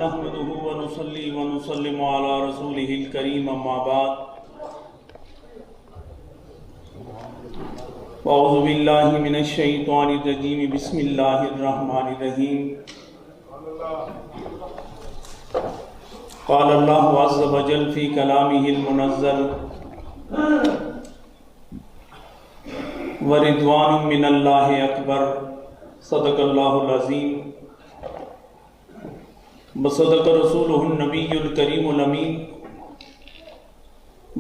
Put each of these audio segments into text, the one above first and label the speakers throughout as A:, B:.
A: نحمده ونصلي ونسلم على رسوله الكريم اما بعد اعوذ باللہ من الشیطان الرجیم بسم اللہ الرحمن الرحیم قال اللہ عز وجل فی کلامہ المنزل ورضوان من اللہ اکبر صدق اللہ العظیم بصدق رسولہ النبی الکریم الامین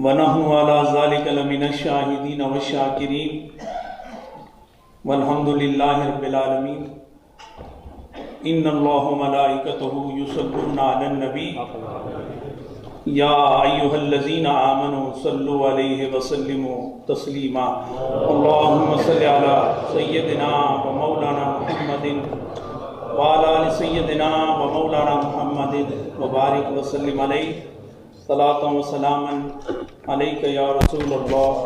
A: ونحن علی ذلک لمن الشاہدین والشاکرین والحمد للہ رب العالمین ان اللہ ملائکتہ یصلون علی النبی یا ایہا الذین آمنوا صلوا علیہ وسلموا تسلیما اللہم صل علی سیدنا و مولانا محمد وعلی آل سیدنا و مولانا محمد وبارک وسلم علیہ صلاۃ و سلاما علیک یا رسول اللہ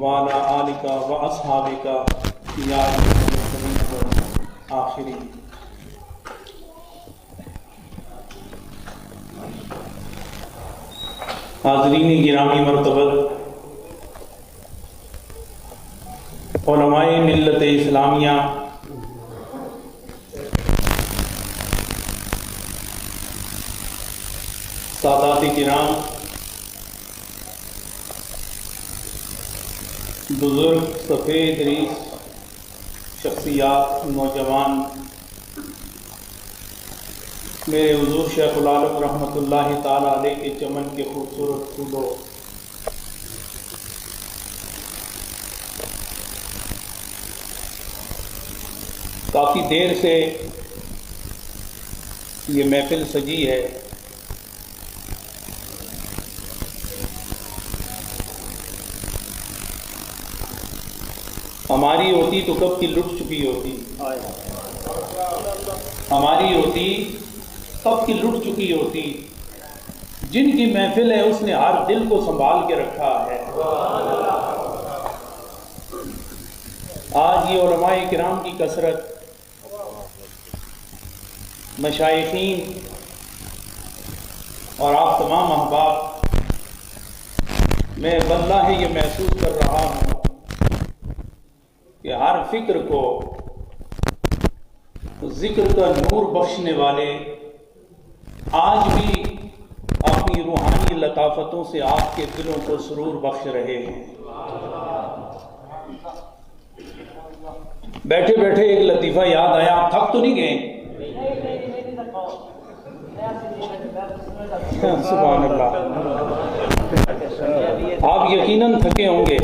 A: وعلی آلک و اصحابک یا آخرین. حاضرین گرامی مرتبہ، علماء ملت اسلامیہ سادات کرام، بزرگ، سفید ریش شخصیات، نوجوان، میرے حضور شیخ العالم رحمۃ اللہ تعالی علیہ کے چمن کے خوبصورت پھولوں، کافی دیر سے یہ محفل سجی ہے. ہماری ہوتی تو کب کی لٹ چکی ہوتی، ہماری ہوتی کب کی لٹ چکی ہوتی. جن کی محفل ہے اس نے ہر دل کو سنبھال کے رکھا ہے. آج یہ علماء کرام کی کثرت، مشائخین اور آپ تمام احباب، میں واللہ یہ محسوس کر رہا ہوں کہ ہر فکر کو ذکر کا نور بخشنے والے آج بھی اپنی روحانی لطافتوں سے آپ کے دلوں کو سرور بخش رہے ہیں. بیٹھے بیٹھے ایک لطیفہ یاد آیا. آپ تھک تو نہیں گئے؟ سبحان اللہ. آپ یقیناً تھکے ہوں گے،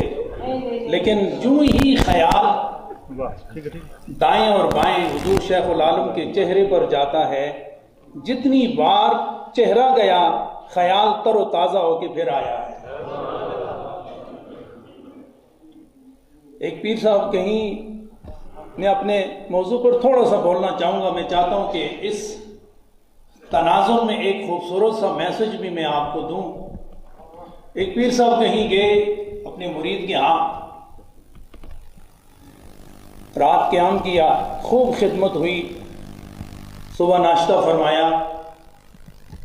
A: لیکن جو ہی خیال دائیں اور بائیں حضور شیخ العالم کے چہرے پر جاتا ہے، جتنی بار چہرہ گیا خیال تر و تازہ ہو کے پھر آیا ہے. ایک پیر صاحب کہیں، میں اپنے موضوع پر تھوڑا سا بولنا چاہوں گا. میں چاہتا ہوں کہ اس تناظر میں ایک خوبصورت سا میسج بھی میں آپ کو دوں. ایک پیر صاحب کہیں گئے اپنے مرید کے ہاں، رات قیام کیا، خوب خدمت ہوئی، صبح ناشتہ فرمایا.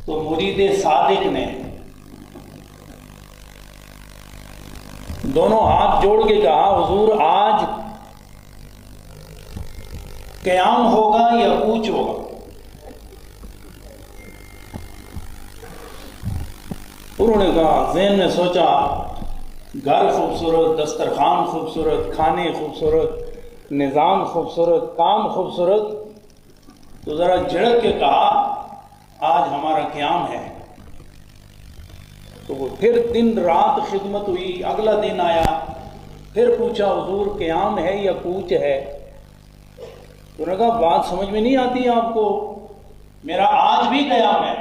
A: تو مرید صادق نے دونوں ہاتھ جوڑ کے کہا، حضور آج قیام ہوگا یا کوچ ہوگا؟ انہوں نے کہا، ذہن میں سوچا، گھر خوبصورت، دسترخوان خوبصورت، کھانے خوبصورت، نظام خوبصورت، کام خوبصورت، تو ذرا جھڑک کے کہا آج ہمارا قیام ہے. تو وہ پھر دن رات خدمت ہوئی. اگلا دن آیا، پھر پوچھا، حضور قیام ہے یا کوچ ہے؟ تو انہوں نے کہا، بات سمجھ میں نہیں آتی آپ کو، میرا آج بھی قیام ہے.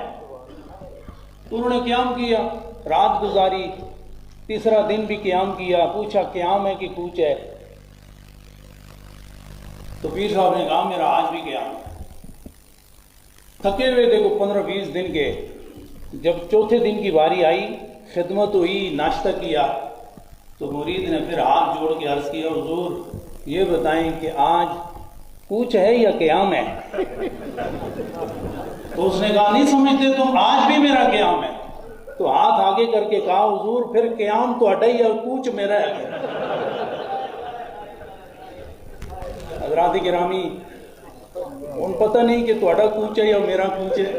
A: تو انہوں نے قیام کیا، رات گزاری، تیسرا دن بھی قیام کیا. پوچھا قیام ہے کہ کوچ ہے؟ تو پیر صاحب نے کہا، میرا آج بھی قیام ہے. تھکے ہوئے تھے کو 15-20 دن کے. جب چوتھے دن کی باری آئی، خدمت ہوئی، ناشتہ کیا، تو مرید نے پھر ہاتھ جوڑ کے عرض کیا، حضور یہ بتائیں کہ آج کوچ ہے یا قیام ہے؟ تو اس نے کہا نہیں سمجھتے تم، آج بھی میرا قیام ہے۔ تو ہاتھ آگے کر کے کہا حضور پھر قیام تو ہٹائی اور کوچ میرا ہے۔ حضرات گرامی، ان پتہ نہیں کہ تہاڈا کوچ ہے یا میرا کوچ ہے،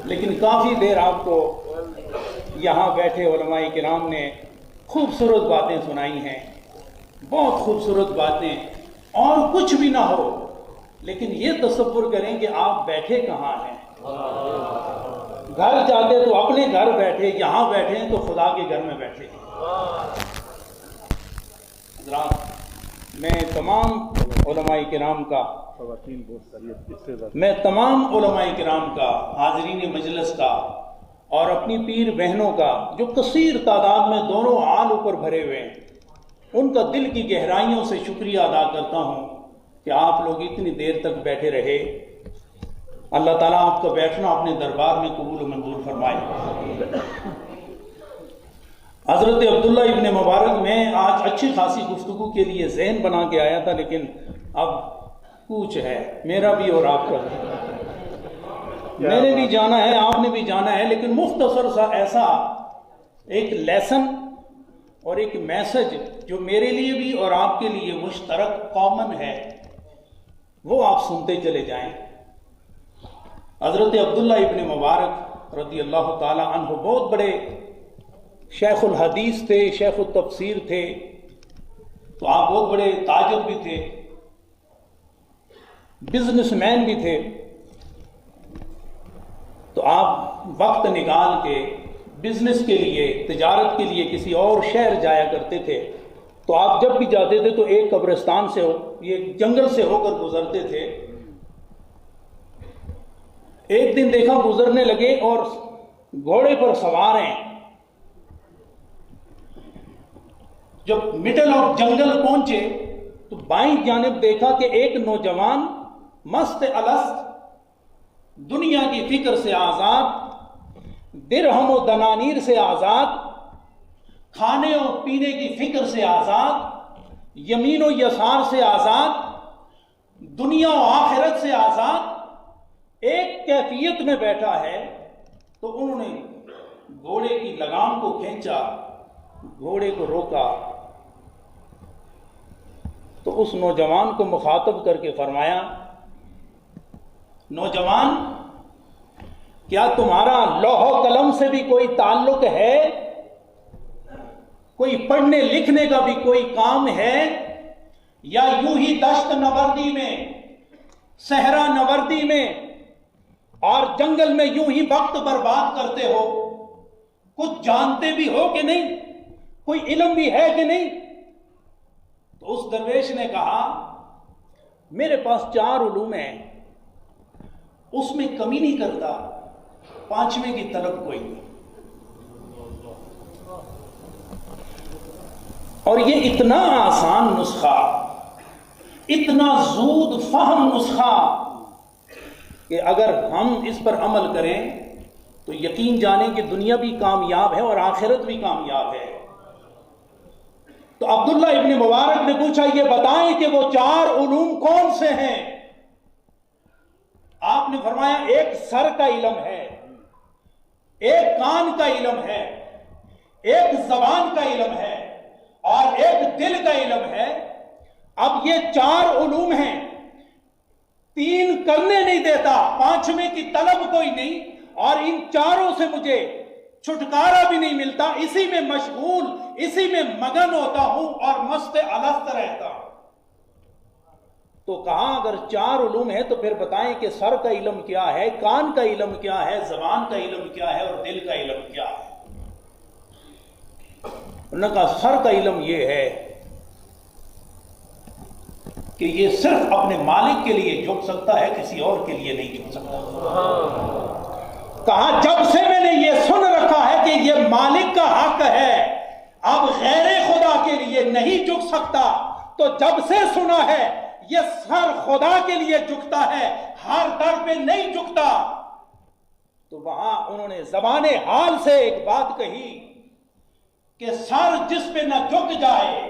A: لیکن کافی دیر آپ کو یہاں بیٹھے علماء کرام نے خوبصورت باتیں سنائی ہیں، بہت خوبصورت باتیں، اور کچھ بھی نہ ہو لیکن یہ تصور کریں کہ آپ بیٹھے کہاں ہیں۔ گھر جاتے تو اپنے گھر بیٹھے، یہاں بیٹھے ہیں تو خدا کے گھر میں بیٹھے ہیں۔ حضرات، میں تمام علماء کرام کا حاضرین مجلس کا اور اپنی پیر بہنوں کا جو کثیر تعداد میں دونوں آل اوپر بھرے ہوئے ہیں، ان کا دل کی گہرائیوں سے شکریہ ادا کرتا ہوں کہ آپ لوگ اتنی دیر تک بیٹھے رہے۔ اللہ تعالیٰ آپ کا بیٹھنا اپنے دربار میں قبول و منظور فرمائے۔ حضرت عبداللہ ابن مبارک، میں آج اچھی خاصی گفتگو کے لیے ذہن بنا کے آیا تھا، لیکن اب کوچ ہے میرا بھی اور آپ کا بھی، میں نے بھی جانا ہے، آپ نے بھی جانا ہے، لیکن مختصر سا ایسا ایک لیسن اور ایک میسج جو میرے لیے بھی اور آپ کے لیے مشترک کامن ہے، وہ آپ سنتے چلے جائیں۔ حضرت عبداللہ ابن مبارک رضی اللہ تعالی عنہ بہت بڑے شیخ الحدیث تھے، شیخ التفسیر تھے، تو آپ بہت بڑے تاجر بھی تھے، بزنس مین بھی تھے۔ تو آپ وقت نکال کے بزنس کے لیے، تجارت کے لیے کسی اور شہر جایا کرتے تھے، تو آپ جب بھی جاتے تھے تو ایک قبرستان سے یہ جنگل سے ہو کر گزرتے تھے۔ ایک دن دیکھا گزرنے لگے اور گھوڑے پر سوار ہیں، جب مڈل آف جنگل پہنچے تو بائیں جانب دیکھا کہ ایک نوجوان مست الست، دنیا کی فکر سے آزاد، درہم و دنانیر سے آزاد، کھانے اور پینے کی فکر سے آزاد، یمین و یسار سے آزاد، دنیا و آخرت سے آزاد ایک کیفیت میں بیٹھا ہے۔ تو انہوں نے گھوڑے کی لگام کو کھینچا، گھوڑے کو روکا، تو اس نوجوان کو مخاطب کر کے فرمایا، نوجوان، کیا تمہارا لوح و قلم سے بھی کوئی تعلق ہے؟ کوئی پڑھنے لکھنے کا بھی کوئی کام ہے؟ یا یوں ہی دشت نوردی میں، صحرا نوردی میں اور جنگل میں یوں ہی وقت برباد کرتے ہو؟ کچھ جانتے بھی ہو کہ نہیں؟ کوئی علم بھی ہے کہ نہیں؟ تو اس درویش نے کہا، میرے پاس 4 علوم ہیں، اس میں کمی نہیں کرتا، 5ویں کی طلب کوئی نہیں۔ اور یہ اتنا آسان نسخہ، اتنا زود فہم نسخہ کہ اگر ہم اس پر عمل کریں تو یقین جانیں کہ دنیا بھی کامیاب ہے اور آخرت بھی کامیاب ہے۔ تو عبداللہ ابن مبارک نے پوچھا، یہ بتائیں کہ وہ 4 علوم کون سے ہیں؟ آپ نے فرمایا، ایک سر کا علم ہے، ایک کان کا علم ہے، ایک زبان کا علم ہے، اور ایک دل کا علم ہے۔ اب یہ 4 علوم ہیں، 3 کرنے نہیں دیتا، 5ویں کی طلب کوئی نہیں، اور ان 4 سے مجھے چھٹکارا بھی نہیں ملتا، اسی میں مشغول، اسی میں مگن ہوتا ہوں اور مست الست رہتا ہوں۔ تو کہا اگر 4 علوم ہیں تو پھر بتائیں کہ سر کا علم کیا ہے، کان کا علم کیا ہے، زبان کا علم کیا ہے اور دل کا علم کیا ہے؟ انہوں نے کہا سر کا علم یہ ہے کہ یہ صرف اپنے مالک کے لیے جھک سکتا ہے، کسی اور کے لیے نہیں جھک سکتا۔ کہا جب سے میں نے یہ سن رکھا ہے کہ یہ مالک کا حق ہے، اب غیر خدا کے لیے نہیں جھک سکتا، تو جب سے سنا ہے یہ سر خدا کے لیے جھکتا ہے، ہر در پہ نہیں جھکتا۔ تو وہاں انہوں نے زبان حال سے ایک بات کہی کہ سر جس پہ نہ جھک جائے،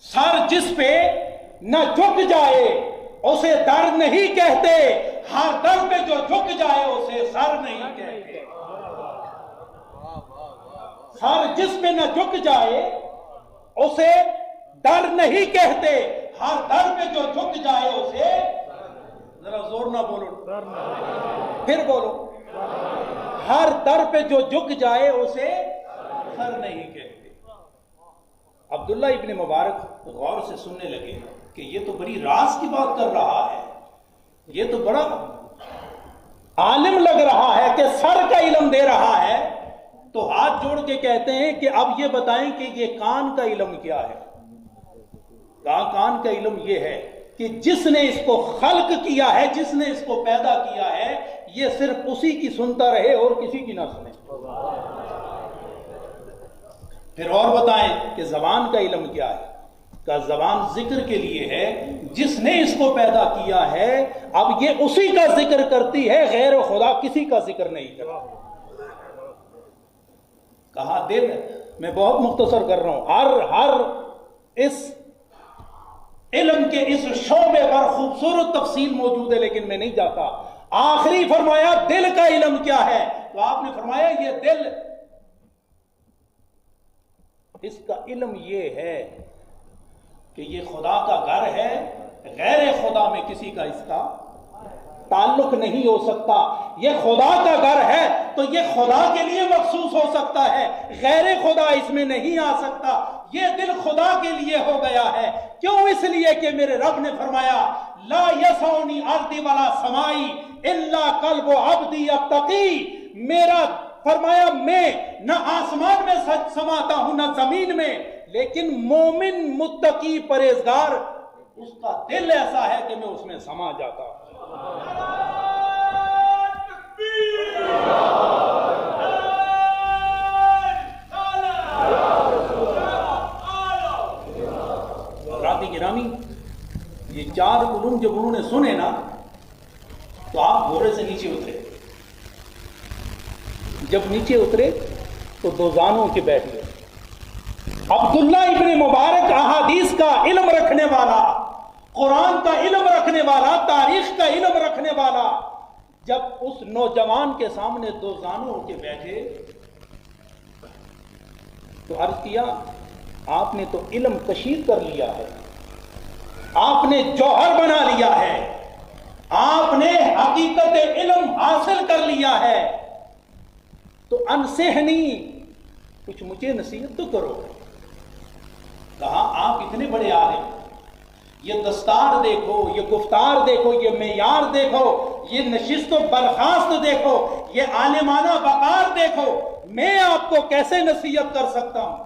A: سر جس پہ نہ جھک جائے اسے در نہیں کہتے،
B: ہر در پہ جو جھک جائے اسے سر نہیں کہتے، سر جس پہ نہ جھک جائے اسے در نہیں کہتے، ہر در پہ جو جھک جائے اسے، ذرا زور نہ بولو، پھر بولو، ہر در پہ جو جھک جائے اسے سر نہیں کہتے۔ عبداللہ ابن مبارک غور سے سننے لگے کہ یہ تو بڑی راز کی بات کر رہا ہے، یہ تو بڑا عالم لگ رہا ہے کہ سر کا علم دے رہا ہے، تو ہاتھ جوڑ کے کہتے ہیں کہ اب یہ بتائیں کہ یہ کان کا علم کیا ہے؟ کہا کان کا علم یہ ہے کہ جس نے اس کو خلق کیا ہے، جس نے اس کو پیدا کیا ہے، یہ صرف اسی کی سنتا رہے اور کسی کی نہ سنے۔ پھر اور بتائیں کہ زبان کا علم کیا ہے؟ کہ زبان ذکر کے لیے ہے، جس نے اس کو پیدا کیا ہے اب یہ اسی کا ذکر کرتی ہے، غیر خدا کسی کا ذکر نہیں کرتی۔ کہا دل، میں بہت مختصر کر رہا ہوں، ہر اس علم کے اس شعبے پر خوبصورت تفصیل موجود ہے لیکن میں نہیں جاتا۔ آخری فرمایا دل کا علم کیا ہے؟ تو آپ نے فرمایا یہ دل، اس کا علم یہ ہے کہ یہ خدا کا گھر ہے، غیر خدا میں کسی کا اس کا تعلق نہیں ہو سکتا۔ یہ خدا کا گھر ہے تو یہ خدا کے لیے مخصوص ہو سکتا ہے، غیر خدا اس میں نہیں آ سکتا۔ یہ دل خدا کے لیے ہو گیا ہے، کیوں؟ اس لیے کہ میرے رب نے فرمایا لا یسعنی ارضی ولا سمائی الا قلب عبدی التقی، میرا فرمایا میں نہ آسمان میں سماتا ہوں نہ زمین میں، لیکن مومن متقی پرہیزگار اس کا دل ایسا ہے کہ میں اس میں سما جاتا ہوں۔ راتی گرامی، یہ چار علوم جب انہوں نے سنے نا تو آپ گھوڑے سے نیچے اترے، جب نیچے اترے تو دو زانوں کے بیٹھ گئے۔ عبداللہ ابن مبارک احادیث کا علم رکھنے والا، قرآن کا علم رکھنے والا، تاریخ کا علم رکھنے والا، جب اس نوجوان کے سامنے دو زانوں کے بیٹھے تو عرض کیا آپ نے تو علم کشیر کر لیا ہے، آپ نے جوہر بنا لیا ہے، آپ نے حقیقت علم حاصل کر لیا ہے، تو انصحنی، کچھ مجھے نصیحت تو کرو۔ کہا آپ اتنے بڑے عالم، یہ دستار دیکھو، یہ گفتار دیکھو، یہ معیار دیکھو، یہ نشست و برخاست دیکھو، یہ عالمانہ وقار دیکھو، میں آپ کو کیسے نصیحت کر سکتا ہوں؟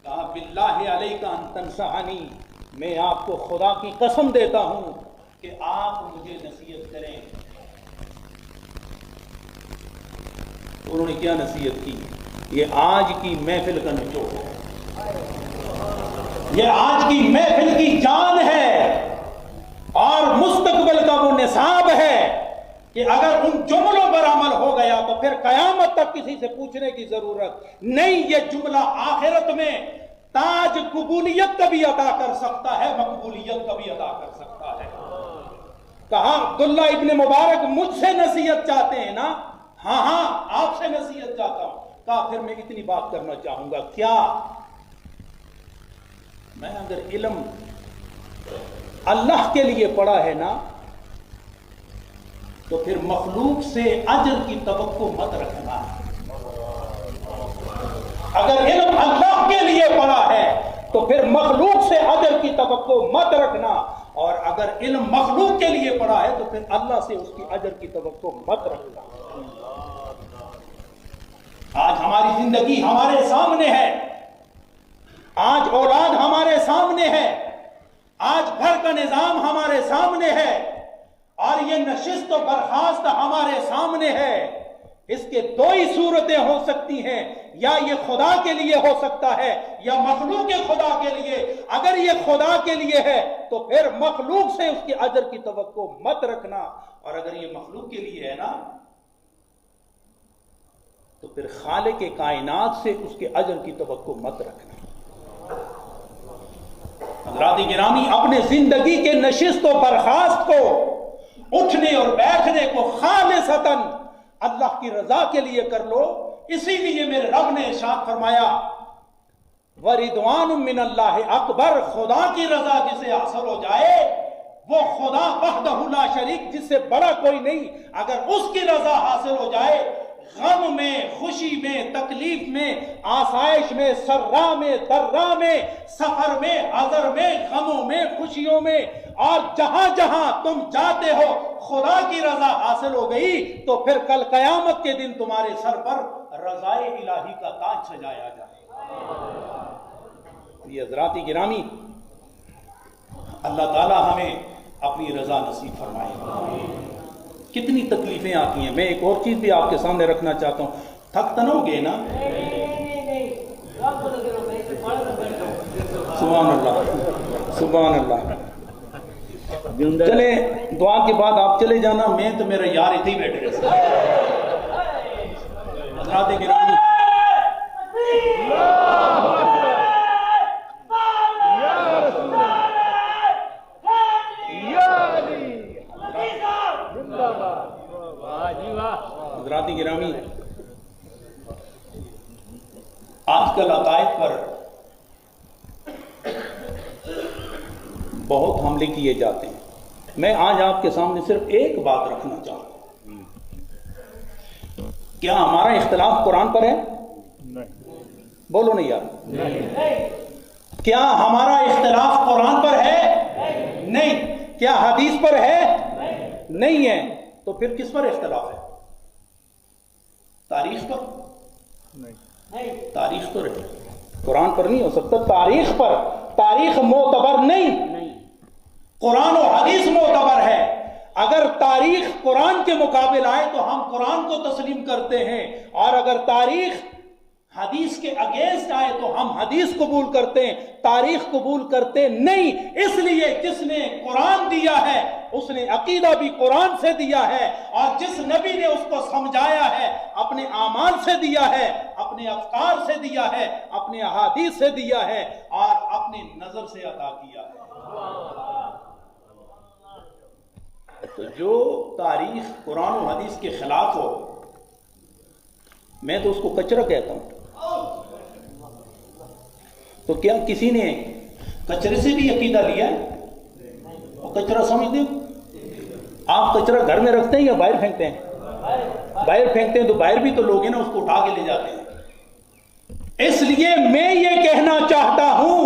B: کہا باللہ علیک ان تنصحنی، میں آپ کو خدا کی قسم دیتا ہوں کہ آپ مجھے نصیحت کریں۔ انہوں نے کیا نصیحت کی؟ یہ آج کی محفل کا نچوڑ ہے، یہ آج کی محفل کی جان ہے اور مستقبل کا وہ نصاب ہے کہ اگر ان جملوں پر عمل ہو گیا تو پھر قیامت تک کسی سے پوچھنے کی ضرورت نہیں۔ یہ جملہ آخرت میں تاج قبولیت کا بھی عطا کر سکتا ہے، مقبولیت کا بھی عطا کر سکتا ہے۔ کہا عبداللہ ابن مبارک مجھ سے نصیحت چاہتے ہیں نا؟ ہاں ہاں آپ سے نصیحت چاہتا ہوں۔ کہا پھر میں اتنی بات کرنا چاہوں گا، کیا؟ میں اگر علم اللہ کے لیے پڑھا ہے نا تو پھر مخلوق سے اجر کی توقع مت رکھنا۔ اگر علم اللہ کے لیے پڑھا ہے تو پھر مخلوق سے اجر کی توقع مت رکھنا، اور اگر علم مخلوق کے لیے پڑھا ہے تو پھر اللہ سے اس کی اجر کی توقع مت رکھنا۔ آج ہماری زندگی ہمارے سامنے ہے، آج اولاد ہمارے سامنے ہے، آج گھر کا نظام ہمارے سامنے ہے، اور یہ نشست و برخاست ہمارے سامنے ہے۔ اس کے دو ہی صورتیں ہو سکتی ہیں، یا یہ خدا کے لیے ہو سکتا ہے یا مخلوق خدا کے لیے۔ اگر یہ خدا کے لیے ہے تو پھر مخلوق سے اس کے اجر کی توقع مت رکھنا، اور اگر یہ مخلوق کے لیے ہے نا تو پھر خالق کائنات سے اس کے اجر کی توقع مت رکھنا۔ حضرات گرامی، اپنے زندگی کے نشست و برخاست کو اٹھنے اور بیٹھنے کو خالصتاً اللہ کی رضا کے لیے کر لو. اسی لیے میرے رب نے ارشاد فرمایا وَرِضْوَانٌ مِّنَ اللَّهِ اکبر. خدا کی رضا جسے حاصل ہو جائے وہ خدا وحدہ لا شریک جس سے بڑا کوئی نہیں، اگر اس کی رضا حاصل ہو جائے غم میں، خوشی میں، تکلیف میں، آسائش میں، سرا میں، درا میں، سفر میں، حضر میں، غموں میں، خوشیوں میں، اور جہاں جہاں تم جاتے ہو خدا کی رضا حاصل ہو گئی تو پھر کل قیامت کے دن تمہارے سر پر رضائے الہی کا تاج سجایا جائے. یہ حضرات گرامی، اللہ تعالی ہمیں اپنی رضا نصیب فرمائے. کتنی تکلیفیں آتی ہیں. میں ایک اور چیز بھی آپ کے سامنے رکھنا چاہتا ہوں. تھک تو نہ ہو گئے نا؟ سبحان اللہ سبحان اللہ. چلے دعا کے بعد آپ چلے جانا، میں تو میرا یار اتنے ہی بیٹھ گئے. حضرات گرامی، حضرات گرامی، آج کل عقائد پر بہت حملے کیے جاتے ہیں. میں آج آپ کے سامنے صرف ایک بات رکھنا چاہتا ہوں. کیا ہمارا اختلاف قرآن پر ہے؟ بولو نہیں یار. کیا ہمارا اختلاف قرآن پر ہے؟ نہیں. کیا حدیث پر ہے؟ نہیں ہے. تو پھر کس پر اختلاف ہے؟ تاریخ پر؟ تاریخ پر ہے، قرآن پر نہیں ہو سکتا. تاریخ پر. تاریخ معتبر نہیں، قرآن و حدیث معتبر ہے. اگر تاریخ قرآن کے مقابل آئے تو ہم قرآن کو تسلیم کرتے ہیں، اور اگر تاریخ حدیث کے اگینسٹ آئے تو ہم حدیث قبول کرتے ہیں، تاریخ قبول کرتے نہیں. اس لیے جس نے قرآن دیا ہے اس نے عقیدہ بھی قرآن سے دیا ہے، اور جس نبی نے اس کو سمجھایا ہے اپنے اعمال سے دیا ہے، اپنے افکار سے دیا ہے، اپنے احادیث سے دیا ہے، اور اپنی نظر سے عطا کیا ہے. تو جو تاریخ قرآن و حدیث کے خلاف ہو میں تو اس کو کچرا کہتا ہوں. تو کیا کسی نے کچرے سے بھی عقیدہ لیا ہے؟ اور کچرا سمجھتے ہو؟ آپ کچرا گھر میں رکھتے ہیں یا باہر پھینکتے ہیں؟ باہر پھینکتے ہیں تو باہر بھی تو لوگ ہیں نا، اس کو اٹھا کے لے جاتے ہیں. اس لیے میں یہ کہنا چاہتا ہوں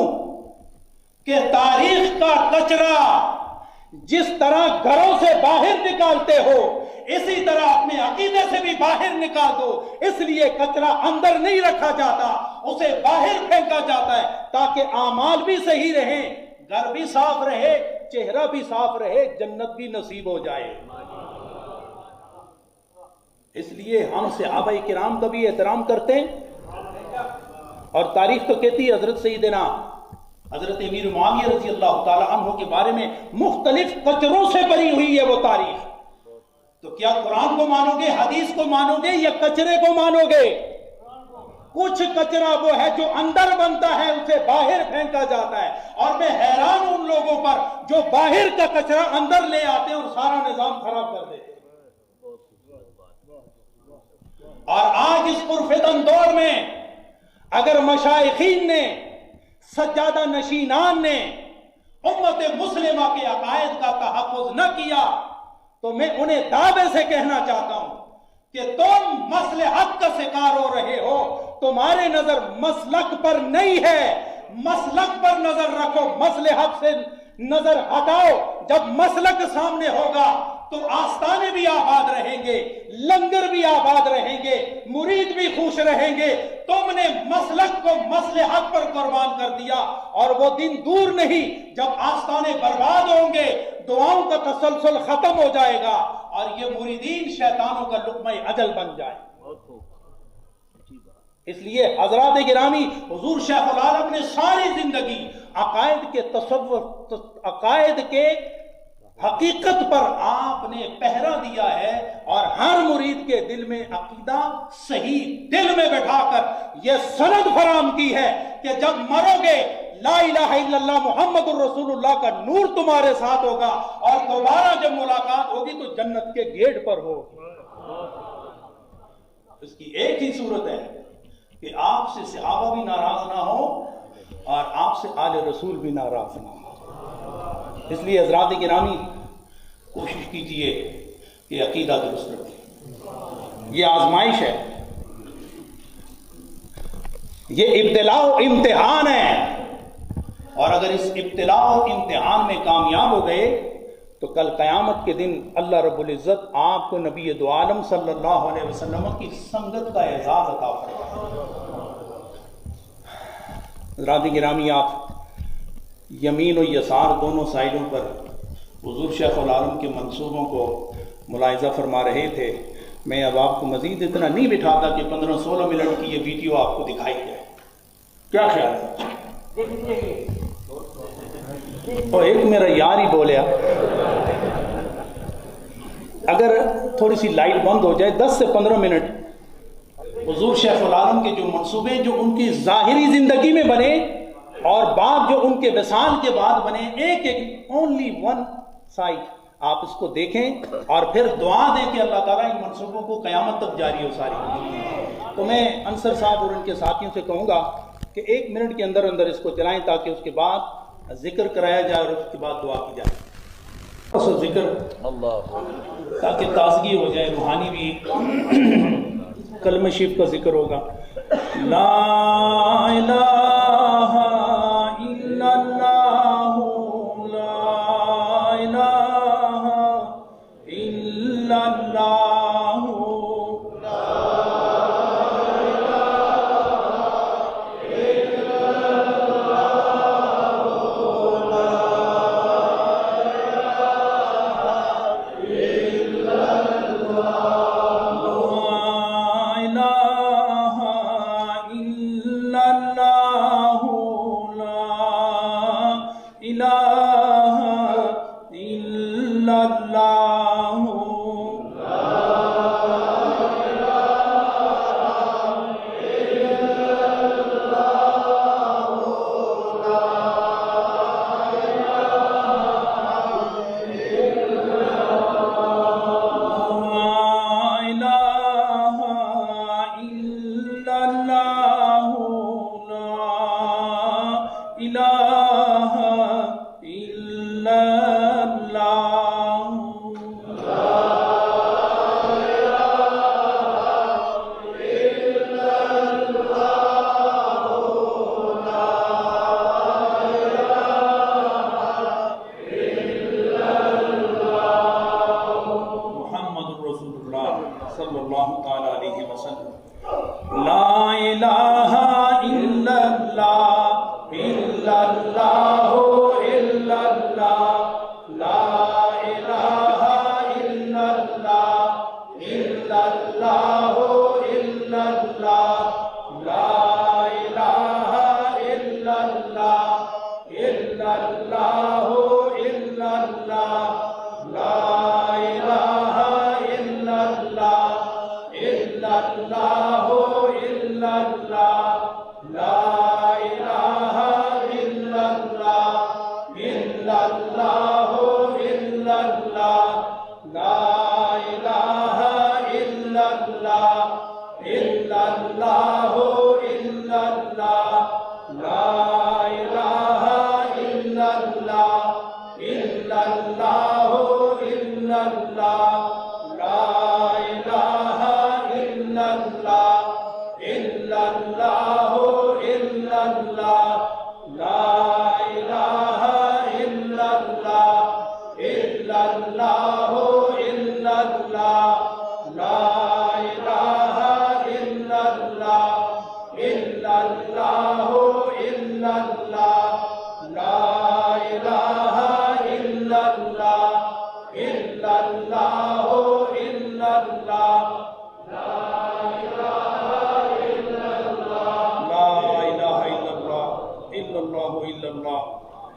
B: کہ تاریخ کا کچرا جس طرح گھروں سے باہر نکالتے ہو اسی طرح اپنے عقیدے سے بھی باہر نکال دو. اس لیے کچرا اندر نہیں رکھا جاتا، اسے باہر پھینکا جاتا ہے تاکہ اعمال بھی صحیح رہیں، گھر بھی صاف رہے، چہرہ بھی صاف رہے، جنت بھی نصیب ہو جائے. اس لیے ہم صحابہ کرام کا بھی احترام کرتے ہیں. اور تاریخ تو کہتی ہے حضرت سیدنا حضرت امیر معاویہ رضی اللہ تعالی عنہ کے بارے میں مختلف کچروں سے بری ہوئی ہے وہ تاریخ. تو کیا قرآن کو مانو گے، حدیث کو مانو گے، یا کچرے کو مانو گے؟ کچھ کچرا وہ ہے جو اندر بنتا ہے اسے باہر پھینکا جاتا ہے. اور میں حیران ہوں ان لوگوں پر جو باہر کا کچرا اندر لے آتے اور سارا نظام خراب کر دیتے. اور آج اس پرفتن دور میں اگر مشائخین نے، سجادہ نشینان نے امت مسلمہ کے عقائد کا تحفظ نہ کیا تو میں انہیں دعوے سے کہنا چاہتا ہوں کہ تم مصلحت کا شکار ہو رہے ہو. تمہارے نظر مسلک پر نہیں ہے، مسلک پر نظر رکھو، مصلحت سے نظر ہٹاؤ. جب مسلک سامنے ہوگا تو آستانے بھی آباد رہیں گے، لنگر بھی آباد رہیں گے، مرید بھی خوش رہیں گے. تم نے مسلک کو مصلحت پر قربان کر دیا، اور وہ دن دور نہیں جب آستانے برباد ہوں گے، دعاؤں کا تسلسل ختم ہو جائے گا، اور یہ مریدین شیطانوں کا لقمہ اجل بن جائے. اس لیے حضرات گرامی، حضور شیخ العالم نے ساری زندگی عقائد کے تصور، عقائد کے حقیقت پر آپ نے پہرا دیا ہے، اور ہر مرید کے دل میں عقیدہ صحیح دل میں بٹھا کر یہ سند فراہم کی ہے کہ جب مرو گے لا الہ الا اللہ محمد الرسول اللہ کا نور تمہارے ساتھ ہوگا، اور دوبارہ جب ملاقات ہوگی تو جنت کے گیٹ پر ہوگی۔ اس کی ایک ہی صورت ہے کہ آپ سے صحابہ بھی ناراض نہ ہو اور آپ سے آل رسول بھی ناراض نہ ہو۔ اس لیے حضرات گرامی کوشش کیجئے کہ عقیدہ درست رکھیں۔ یہ آزمائش ہے، یہ ابتلاء و امتحان ہے، اور اگر اس ابتلاء و امتحان میں کامیاب ہو گئے تو کل قیامت کے دن اللہ رب العزت آپ کو نبی دو عالم صلی اللہ علیہ وسلم کی سنگت کا اعزاز عطا فرمائے۔ حضرات گرامی، آپ یمین و یسار دونوں سائڈوں پر حضور شیخ العالم کے منصوبوں کو ملاحظہ فرما رہے تھے۔ میں اب آپ کو مزید اتنا نہیں بٹھاتا کہ 15-16 منٹ کی یہ ویڈیو آپ کو دکھائی جائے، کیا خیال ہے؟ اور ایک میرا یار ہی بولیا، اگر تھوڑی سی لائٹ بند ہو جائے 10 سے 15 منٹ حضور شیخ العالم کے جو منصوبے جو ان کی ظاہری زندگی میں بنے اور بعد جو ان کے وصال کے بعد بنے، ایک ایک اونلی ون سائڈ آپ اس کو دیکھیں اور پھر دعا دیں کہ اللہ تعالیٰ ان منصوبوں کو قیامت تک جاری ہو ساری۔ تو میں انصر صاحب اور ان کے ساتھیوں سے کہوں گا کہ 1 منٹ کے اندر اندر اس کو چلائیں تاکہ اس کے بعد ذکر کرایا جائے اور اس کے بعد دعا کی جائے۔ اصل ذکر تاکہ تازگی ہو جائے، روحانی بھی کلمہ شریف کا ذکر ہوگا۔ لا الہ الا اللہ، لا الہ الا اللہ،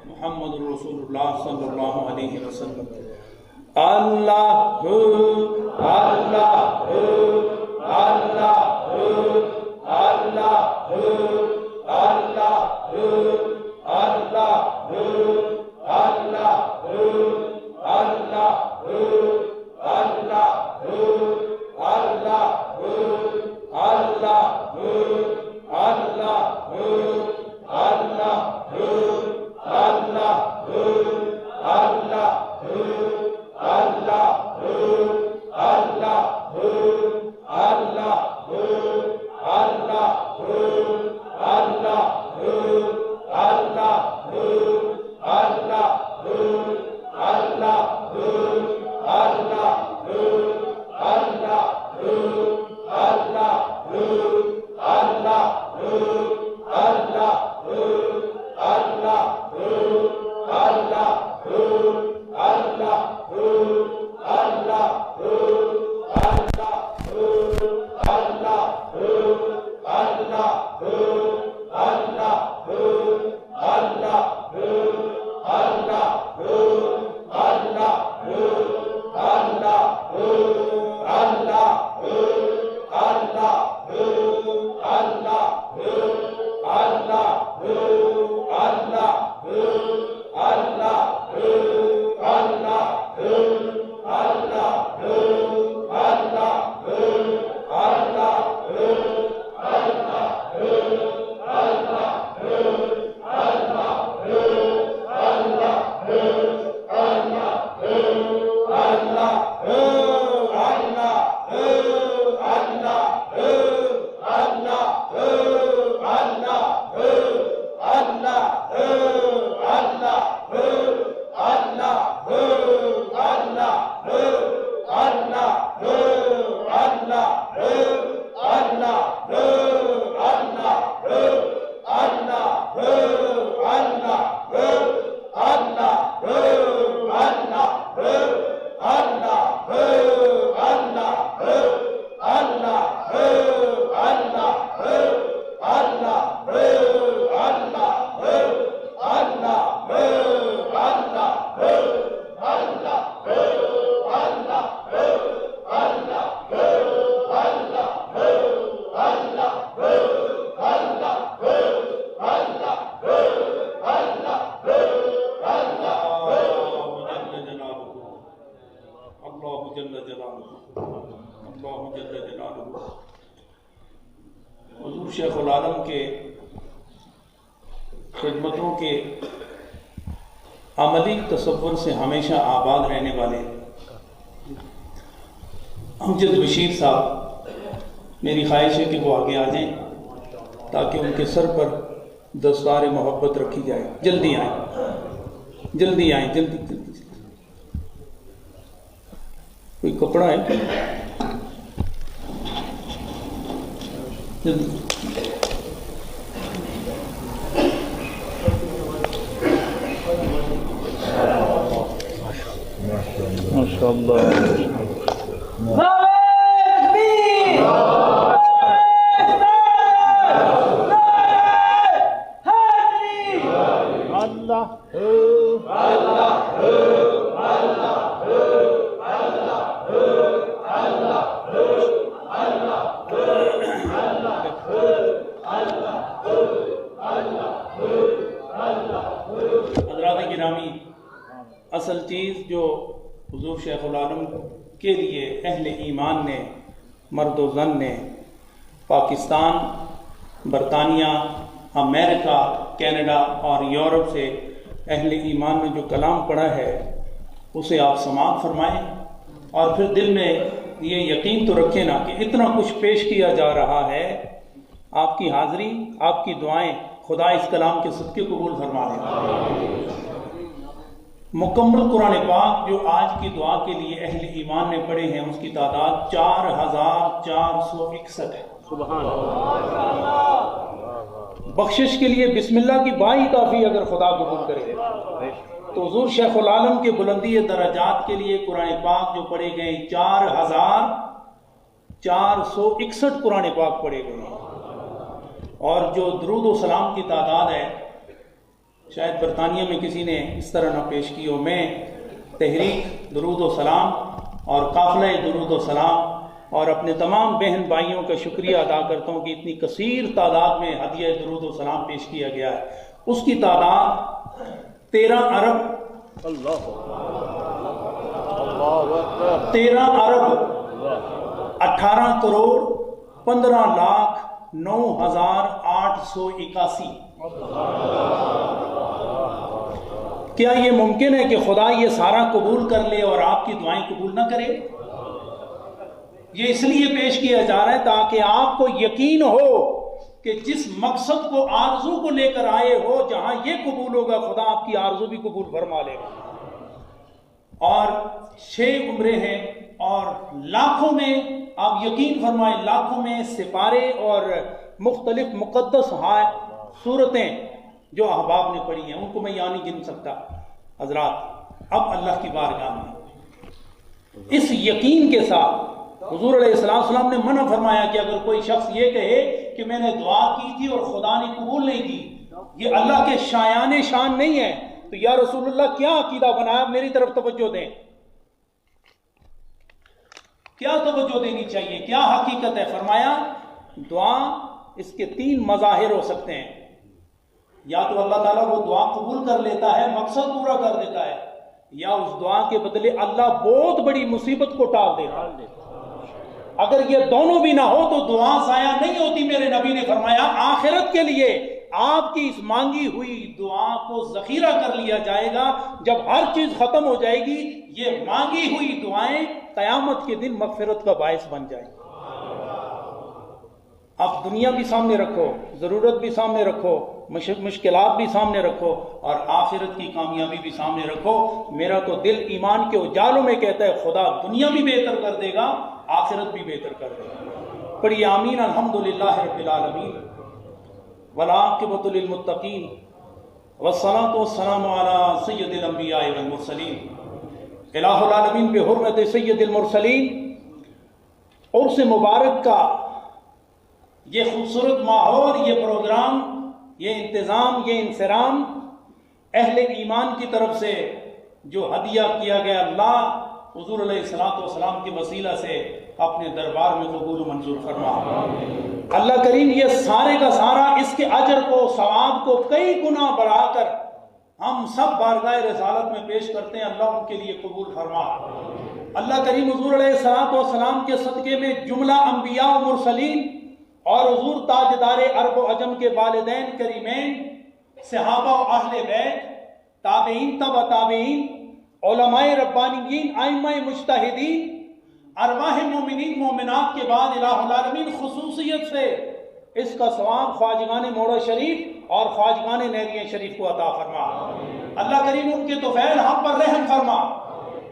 B: محمد رسول اللہ صلی اللہ علیہ وسلم۔ اللہ اللہ اللہ اللہ اللہ
A: اللہ جل جلالہ حضور شیخ العالم کے خدمتوں کے عملی تصور سے ہمیشہ آباد رہنے والے امجد بشیر صاحب، میری خواہش ہے کہ وہ آگے آ جائیں تاکہ ان کے سر پر دستار محبت رکھی جائے. جلدی آئیں، جلدی آئیں، جلدی جلدی. کوئی کپڑا ہے جلدی.
C: ماشاء اللہ.
A: حضرات گرامی، اصل چیز جو حضور شیخ العالم کے لیے اہل ایمان نے، مرد و زن نے، پاکستان، برطانیہ، امریکہ، کینیڈا اور یورپ سے اہل ایمان نے جو کلام پڑھا ہے اسے آپ سماعت فرمائیں، اور پھر دل میں یہ یقین تو رکھیں نا کہ اتنا کچھ پیش کیا جا رہا ہے. آپ کی حاضری، آپ کی دعائیں خدا اس کلام کے صدقے قبول فرما لیں. مکمل قرآن پاک جو آج کی دعا کے لیے اہل ایمان نے پڑھے ہیں اس کی تعداد 4461 ہے.
C: سبحان اللہ.
A: بخشش کے لیے بسم اللہ کی با ہی کافی اگر خدا قبول کرے. تو حضور شیخ العالم کے بلندی درجات کے لیے قرآن پاک جو پڑھے گئے 4461 قرآن پاک پڑھے گئے ہیں. اور جو درود و سلام کی تعداد ہے شاید برطانیہ میں کسی نے اس طرح نہ پیش کی ہو. میں تحریک درود و سلام اور قافلہ درود و سلام اور اپنے تمام بہن بھائیوں کا شکریہ ادا کرتا ہوں کہ اتنی کثیر تعداد میں ہدیہ درود و سلام پیش کیا گیا ہے. اس کی تعداد 13 ارب 18 کروڑ 15 لاکھ 9,881. کیا یہ ممکن ہے کہ خدا یہ سارا قبول کر لے اور آپ کی دعائیں قبول نہ کرے؟ یہ اس لیے پیش کیا جا رہا ہے تاکہ آپ کو یقین ہو کہ جس مقصد کو، آرزو کو لے کر آئے ہو، جہاں یہ قبول ہوگا خدا آپ کی آرزو بھی قبول فرما لے گا. اور 6 عمرے ہیں اور لاکھوں میں، آپ یقین فرمائیں، لاکھوں میں سپارے اور مختلف مقدس صورتیں جو احباب نے پڑھی ہیں، ان کو میں یہاں نہیں گن سکتا. حضرات، اب اللہ کی بارگاہ میں اس یقین کے ساتھ حضور علیہ السلام نے منع فرمایا کہ اگر کوئی شخص یہ کہے کہ میں نے دعا کی تھی اور خدا نے قبول نہیں کی، یہ اللہ کے شایان شان نہیں ہے. تو یا رسول اللہ کیا عقیدہ بنایا؟ میری طرف توجہ دیں. کیا توجہ دینی چاہیے؟ کیا حقیقت ہے؟ فرمایا دعا اس کے 3 مظاہر ہو سکتے ہیں. یا تو اللہ تعالیٰ وہ دعا قبول کر لیتا ہے، مقصد پورا کر دیتا ہے، یا اس دعا کے بدلے اللہ بہت بڑی مصیبت کو ٹال دیتا ہے. اگر یہ دونوں بھی نہ ہو تو دعا ضائع نہیں ہوتی. میرے نبی نے فرمایا آخرت کے لیے آپ کی اس مانگی ہوئی دعا کو ذخیرہ کر لیا جائے گا. جب ہر چیز ختم ہو جائے گی، یہ مانگی ہوئی دعائیں قیامت کے دن مغفرت کا باعث بن جائیں گی. اب دنیا بھی سامنے رکھو، ضرورت بھی سامنے رکھو، مشکلات بھی سامنے رکھو، اور آخرت کی کامیابی بھی سامنے رکھو. میرا تو دل ایمان کے اجالوں میں کہتا ہے خدا دنیا بھی بہتر کر دے گا، آخرت بھی بہتر کر دے گا. پڑھیے آمین. الحمدللہ رب العالمین والعاقبۃ للمتقین والصلاۃ والسلام علی سید الانبیاء والمرسلین. الہ العالمین بحرمت سید المرسلین، عرس مبارک کا یہ خوبصورت ماحول، یہ پروگرام، یہ انتظام، یہ انصرام اہل ایمان کی طرف سے جو ہدیہ کیا گیا، اللہ حضور علیہ السلام کے وسیلہ سے اپنے دربار میں قبول و منظور فرما. اللہ کریم یہ سارے کا سارا اس کے اجر کو، ثواب کو کئی گنا بڑھا کر ہم سب بارگاہ رسالت میں پیش کرتے ہیں. اللہ ان کے لیے قبول فرما.
B: اللہ کریم حضور علیہ السلام کے صدقے میں جملہ انبیاء و مرسلین اور حضور تاجدار عرب و عجم کے والدین کریمین، صحابہ و اہل بیت، تابعین تبع تابعین، علماء ربانیین، ائمہ مجتہدین، ارواح مومنین مومنات کے بعد الہ العالمین خصوصیت سے اس کا ثواب خواجگان موڑا شریف اور خواجگان نیریہ شریف کو عطا فرما۔ اللہ کریم ان کے طفیل ہم پر رحم فرما۔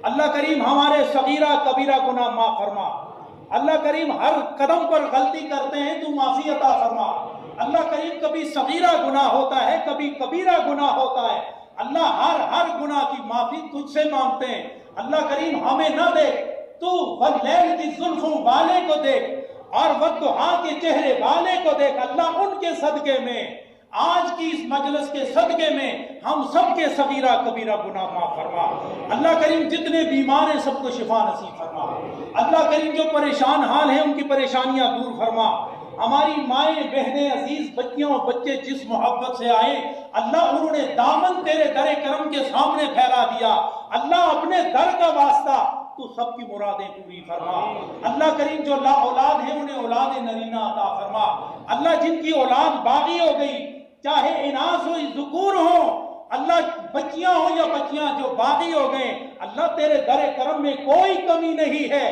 B: اللہ کریم ہمارے صغیرہ کبیرہ گناہ معاف فرما۔ اللہ کریم ہر قدم پر غلطی کرتے ہیں تو معافی عطا فرما۔ اللہ کریم کبھی صغیرہ گناہ ہوتا ہے، کبھی کبیرہ گناہ ہوتا ہے، اللہ ہر گناہ کی معافی تجھ سے مانگتے ہیں۔ اللہ کریم ہمیں نہ دیکھ، تو واللیل کی زلفوں والے کو دیکھ اور والضحیٰ کے چہرے والے کو دیکھ۔ اللہ ان کے صدقے میں، آج کی اس مجلس کے صدقے میں ہم سب کے صغیرہ کبیرہ گناہ معاف فرما۔ اللہ کریم جتنے بیمار ہیں سب کو شفا نصیب فرما۔ اللہ کریم جو پریشان حال ہیں ان کی پریشانیاں دور فرما۔ ہماری مائیں بہنیں عزیز بچیاں اور بچے جس محبت سے آئے اللہ انہوں نے دامن تیرے در کرم کے سامنے پھیلا دیا۔ اللہ اپنے در کا واسطہ تو سب کی مرادیں پوری فرما۔ اللہ کریم جو لا اولاد ہیں انہیں اولاد نرینہ عطا فرما۔ اللہ جن کی اولاد باغی ہو گئی، چاہے اناث ہو ذکور ہو، اللہ بچیاں ہوں یا بچیاں جو باغی ہو گئے، اللہ تیرے در کرم میں کوئی کمی نہیں ہے۔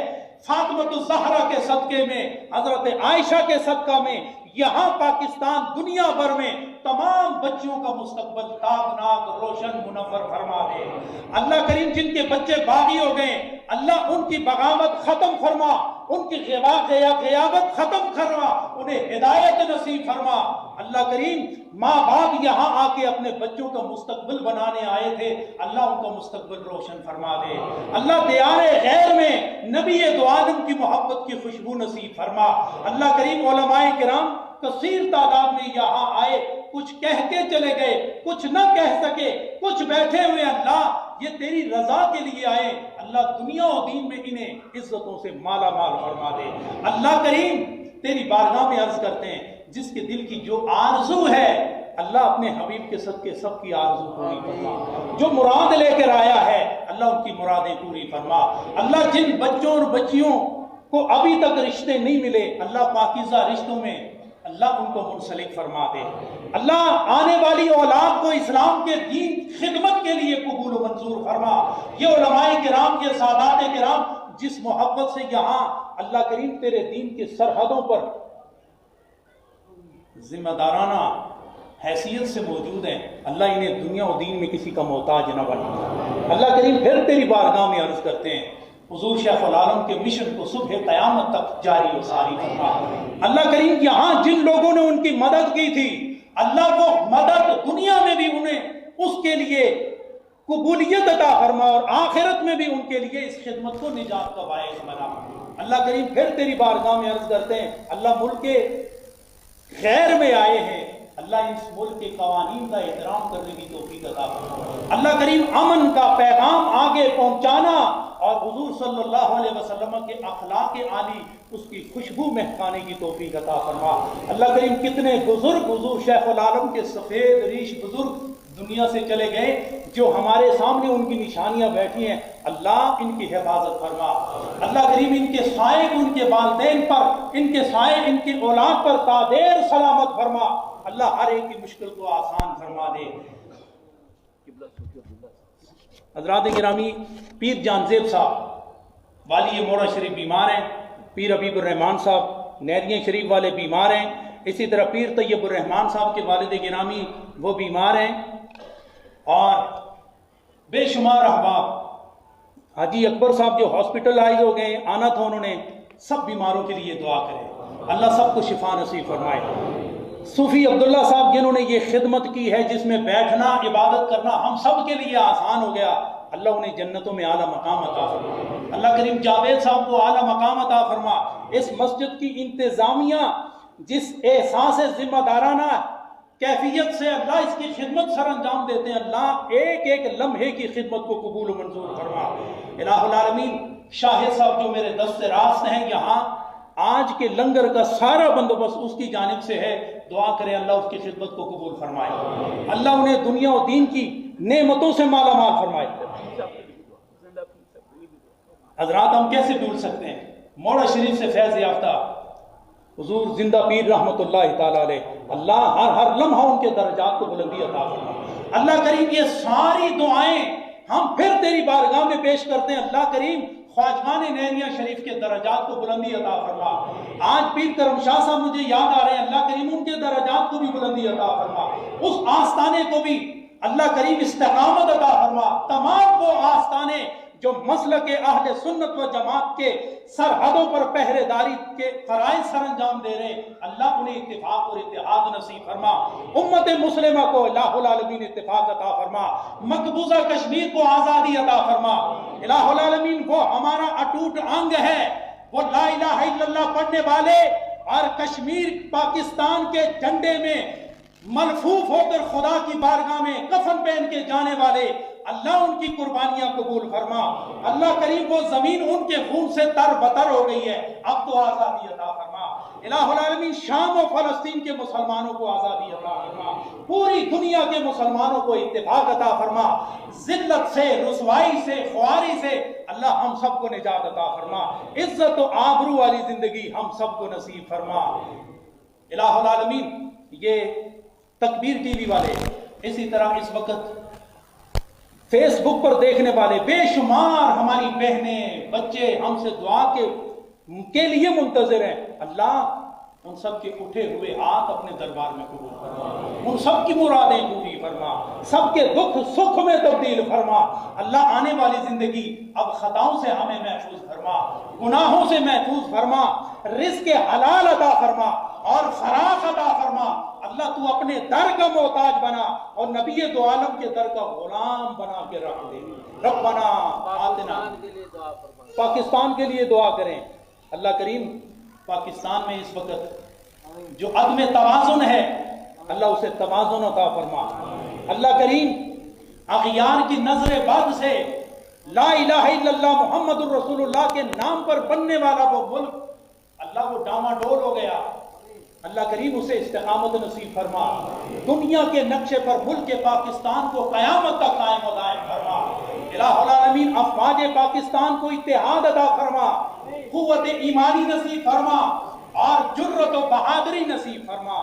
B: فاطمۃ الزہرا کے صدقے میں، حضرت عائشہ کے صدقہ میں، یہاں پاکستان دنیا بھر میں تمام بچیوں کا مستقبل تابناک روشن منور فرما دے۔ اللہ کریم جن کے بچے باغی ہو گئے اللہ ان کی بغاوت ختم فرما، ان کی غیابت ختم فرما، انہیں ہدایت نصیب فرما۔ اللہ کریم ماں باپ یہاں آ کے اپنے بچوں کا مستقبل بنانے آئے تھے، اللہ ان کا مستقبل روشن فرما دے۔ اللہ دیار غیر میں نبی دو عالم کی محبت کی خوشبو نصیب فرما۔ اللہ کریم علماء کرام کثیر تعداد میں یہاں آئے، کچھ کہہ کے چلے گئے، کچھ نہ کہہ سکے، کچھ بیٹھے ہوئے اللہ یہ تیری رضا کے لیے آئے، اللہ دنیا و دین میں انہیں عزتوں سے مالا مال فرما دے۔ اللہ کریم تیری بارگاہ میں عرض کرتے ہیں جس کے دل کی جو آرزو ہے اللہ اپنے حبیب کے صدقے سب کی آرزو پوری فرما۔ جو مراد لے کر آیا ہے اللہ ان کی مرادیں پوری فرما۔ اللہ جن بچوں اور بچیوں کو ابھی تک رشتے نہیں ملے اللہ پاکیزہ رشتوں میں اللہ ان کو منسلک فرما دے۔ اللہ آنے والی اولاد کو اسلام کے دین خدمت کے لیے قبول و منظور فرما۔ یہ علماء کرام، یہ سادات کرام جس محبت سے یہاں اللہ کریم تیرے دین کے سرحدوں پر ذمہ دارانہ حیثیت سے موجود ہیں، اللہ انہیں دنیا و دین میں کسی کا محتاج نہ بنا۔ اللہ کریم پھر تیری بارگاہ میں عرض کرتے ہیں حضور شیخ العالم کے مشن کو صبح قیامت تک جاری و ساری فرما۔ اللہ کریم یہاں جن لوگوں نے ان کی مدد کی تھی اللہ کو مدد دنیا میں بھی انہیں اس کے لیے قبولیت عطا فرما اور آخرت میں بھی ان کے لیے اس خدمت کو نجات کا باعث بنا۔ اللہ کریم پھر تیری بارگاہ میں عرض کرتے ہیں اللہ ملک کے خیر میں آئے ہیں، اللہ اس ملک کے قوانین کا احترام کرنے کی توفیق عطا فرما۔ اللہ کریم امن کا پیغام آگے پہنچانا اور حضور صلی اللہ علیہ وسلم کے اخلاق عالی اس کی خوشبو مہکانے کی توفیق عطا فرما۔ اللہ کریم کتنے بزرگ حضور شیخ العالم کے سفید ریش بزرگ دنیا سے چلے گئے جو ہمارے سامنے ان کی نشانیاں بیٹھی ہیں، اللہ ان کی حفاظت فرما۔ اللہ کریم ان کے سائے کو ان کے والدین پر، ان کے سائے ان کی اولاد پر تا دیر سلامت فرما۔ اللہ ہر ایک کی مشکل کو آسان فرما دے۔ حضرات گرامی، پیر جان زیب صاحب والی موڑا شریف بیمار ہیں، پیر حبیب الرحمان صاحب نیریہ شریف والے بیمار ہیں، اسی طرح پیر طیب الرحمان صاحب کے والد گرامی وہ بیمار ہیں، اور بے شمار احباب حاجی اکبر صاحب جو ہاسپٹلائز ہو گئے آنا تھا انہوں نے، سب بیماروں کے لیے دعا کریں اللہ سب کو شفا نصیب فرمائے۔ صوفی عبداللہ صاحب جنہوں نے یہ خدمت کی ہے جس میں بیٹھنا عبادت کرنا ہم سب کے لیے آسان ہو گیا، اللہ انہیں جنتوں میں اعلیٰ مقام عطا فرما۔ اللہ کریم جاوید صاحب کو اعلیٰ مقام عطا فرما۔ اس مسجد کی انتظامیہ جس احساس ذمہ دارانہ کیفیت سے اللہ اس کی خدمت سر انجام دیتے ہیں، اللہ ایک ایک لمحے کی خدمت کو قبول و منظور فرما۔ الہ العالمین شاہد صاحب جو میرے دست راست ہیں یہاں، آج کے لنگر کا سارا بندوبست اس کی جانب سے ہے، دعا کرے اللہ اس کی خدمت کو قبول فرمائے، اللہ انہیں دنیا و دین کی نعمتوں سے مالا مال فرمائے۔ حضرات ہم کیسے بھول سکتے ہیں؟ موڑا شریف سے فیض یافتہ حضور زندہ پیر رحمت اللہ تعالی علیہ، اللہ ہر لمحہ ان کے درجات کو بلندی عطا فرما۔ اللہ کریم یہ ساری دعائیں ہم پھر تیری بارگاہ میں پیش کرتے ہیں۔ اللہ کریم خواجگان نینیا شریف کے درجات کو بلندی عطا فرما۔ آج پیر کرم شاہ صاحب مجھے یاد آ رہے ہیں، اللہ کریم ان کے درجات کو بھی بلندی عطا فرما، اس آستانے کو بھی اللہ کریم استقامت عطا فرما۔ تمام وہ آستانے جو مسلک اہل سنت و جماعت کے سرحدوں پر پہرے داری کے فرائض سر انجام دے رہے ہیں، اللہ انہیں اتفاق اور اتحاد نصیب فرما۔ امت مسلمہ کو الہ العالمین اتفاق عطا فرما، مقبوضہ کشمیر کو آزادی عطا فرما۔ الہ العالمین وہ ہمارا اٹوٹ انگ ہے، وہ لا الہ الا اللہ پڑھنے والے اور کشمیر پاکستان کے جھنڈے میں ملفوف ہو کر خدا کی بارگاہ میں کفن پہن کے جانے والے، اللہ ان کی قربانیاں قبول فرما۔ اللہ کریم وہ زمین ان کے خون سے تر بتر ہو گئی ہے، اب تو آزادی عطا فرما۔ الہ العالمین شام و فلسطین کے مسلمانوں کو آزادی عطا فرما، پوری دنیا کے مسلمانوں کو اتفاق عطا فرما، ذلت سے، رسوائی سے، خواری سے اللہ ہم سب کو نجات عطا فرما، عزت و آبرو والی زندگی ہم سب کو نصیب فرما۔ الہ العالمین یہ تکبیر ٹی وی والے، اسی طرح اس وقت فیس بک پر دیکھنے والے بے شمار ہماری بہنیں بچے ہم سے دعا کے لیے منتظر ہیں، اللہ ان سب کے اٹھے ہوئے ہاتھ اپنے دربار میں قبول فرما، ان سب کی مرادیں پوری فرما، سب کے دکھ سکھ میں تبدیل فرما۔ اللہ آنے والی زندگی اب خطاؤں سے ہمیں محفوظ فرما، گناہوں سے محفوظ فرما، رزق حلال عطا فرما اور فراخ عطا فرما۔ اللہ تو اپنے در کا محتاج بنا اور نبی دو عالم کے در کا غلام بنا کے رکھ دے۔ ربنا آتنا، پاکستان کے لیے دعا کریں۔ اللہ کریم پاکستان میں اس وقت جو عدم توازن ہے، اللہ اسے توازن عطا فرما۔ اللہ کریم اغیار کی نظر بد سے لا الہ الا اللہ محمد الرسول اللہ کے نام پر بننے والا وہ ملک، اللہ وہ ڈاواڈول ہو گیا، اللہ کریم اسے استقامت نصیب فرما۔ دنیا کے نقشے پر ملک پاکستان کو قیامت تک قائم و دائم فرما۔ الہ العالمین افواج پاکستان کو اتحاد عطا فرما، قوت ایمانی نصیب فرما اور جرت و بہادری نصیب فرما۔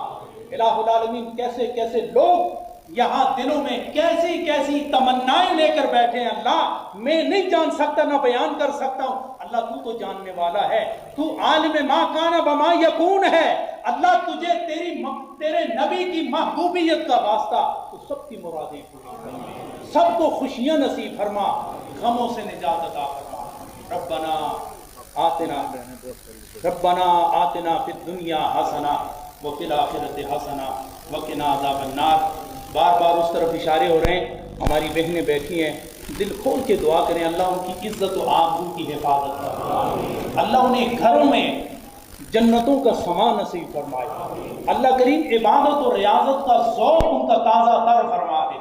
B: الہ العالمین کیسے کیسے لوگ یہاں دلوں میں کیسی کیسی تمنائیں لے کر بیٹھے ہیں، اللہ میں نہیں جان سکتا، نہ بیان کر سکتا ہوں، اللہ تو جاننے والا ہے، تو عالم ما کان بما یکون ہے۔ اللہ تجھے تیرے نبی کی محبوبیت کا واسطہ تو سب کی مرادیں پوری فرما، سب کو خوشیاں نصیب فرما، غموں سے نجات عطا فرما۔ ربنا آتنا فی الدنیا حسنہ وفی الآخرۃ حسنہ وقنا عذاب النار۔ بار بار اس طرف اشارے ہو رہے ہیں، ہماری بہنیں بیٹھی ہیں، دل کھول کے دعا کریں، اللہ ان کی عزت و آبرو کی حفاظت فرمائے، اللہ انہیں گھروں میں جنتوں کا سما نصیب فرمائے، اللہ کریم عبادت و ریاضت کا ذوق ان کا تازہ تر فرما دے،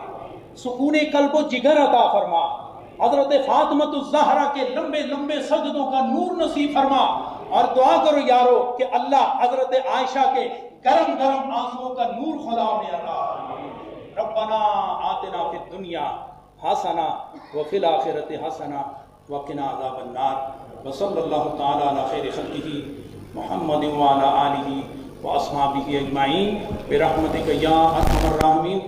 B: سکون قلب و جگر عطا فرما، حضرت فاطمۃ الزہرا کے لمبے لمبے سجدوں کا نور نصیب فرما، اور دعا کرو یارو کہ اللہ حضرت عائشہ کے گرم گرم آنسوؤں کا نور خدا انہیں عطا فرما۔ ربنا آتنا فی الدنیا حسنہ وفی الآخرۃ حسنہ وقنا عذاب النار۔ وصلی اللہ تعالی علی خیر خلقہ محمد وعلی آلہ واصحابہ اجمعین برحمتک یا ارحم الراحمین۔